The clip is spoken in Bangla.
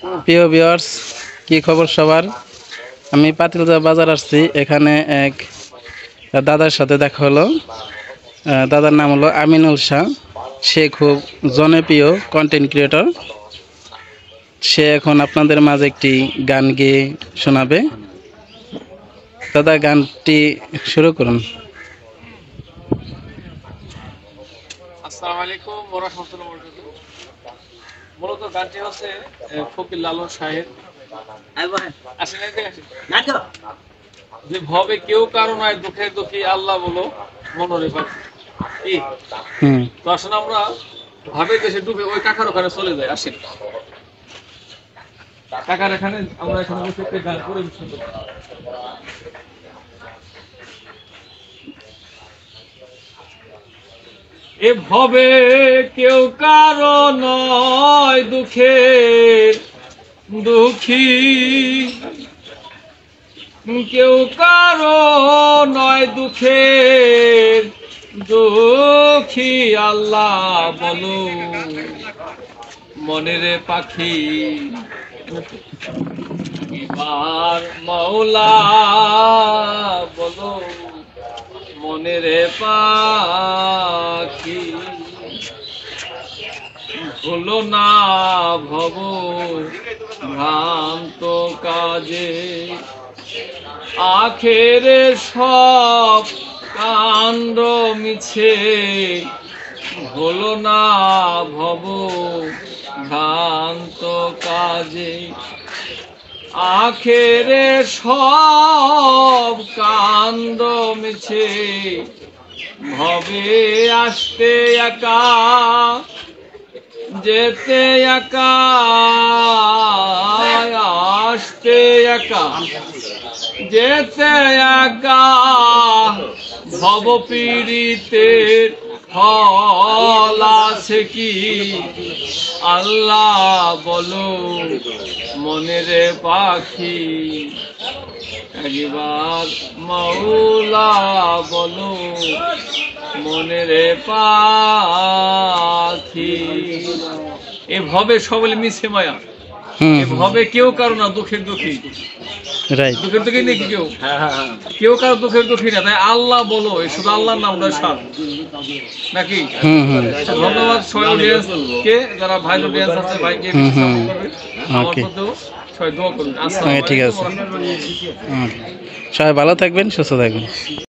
প্রিয় ভিউয়ার্স, কি খবর সবার? আমি পাতিলজা বাজার আসছি। এখানে এক দাদার সাথে দেখা হলো। দাদার নাম হলো আমিনুল শাহ। সে খুব জনপ্রিয় কন্টেন্ট ক্রিয়েটর। সে এখন আপনাদের মাঝে একটি গান গেয়ে শোনাবে। দাদা, গানটি শুরু করুন। আসসালামু আলাইকুম ওয়া রাহমাতুল্লাহি ওয়া বারাকাতুহু। মূলত গানটি হচ্ছে ফকির লালন সাহেব আসেন এদিকে আসেন। যে ভবে কেউ কারো নয় দুঃখের দুঃখী আল্লাহ বলো মনোরে পাখি। কি তো আসলে আমরা ভাবে দেশে ডুবে ওই কাকার ওখানে চলে যাই। আসেন কাকার এখানে আমরা এখানে বসে একটা গান পরিবেশন করি। এ ভবে কেউ কারো নয় দুঃখের দুঃখী, কেউ কারো নয় দুঃখের দুঃখী আল্লাহ বলো মনের পাখি। এবার মাওলা বলো মনের পাখি। ভুলো না ভব ভ্রান্ত কাজে, আখেরে সব কাণ্ড মিছে। ভুলো না ভব ভ্রান্ত কাজে, আখেরে সব কাণ্ড মিছে। ভবে আসতে একা যেতে একা, আসতে একা যেতে একা। ভব পীড়িতের ফল আছে কি আল্লাহ বলো মনের পাখি। একবার মাওলা বলো মনের পাখি। এভাবে সবলে মিছে মায়া, এভাবে কেউ কারো না দুঃখের দুঃখী। দুঃখের দুঃখী নাকি কেউ? কেউ কারো দুঃখের দুঃখী না, তাই আল্লাহ বলো। শুধু আল্লাহর নামটা সার নাকি? ধন্যবাদ সবাই অডিয়েন্স কে, যারা ভাই অডিয়েন্স আছে ভাইকে আমার মধ্যেও সবাই দোয়া করুন। ঠিক আছে, সবাই ভালো থাকবেন, সুস্থ থাকবেন।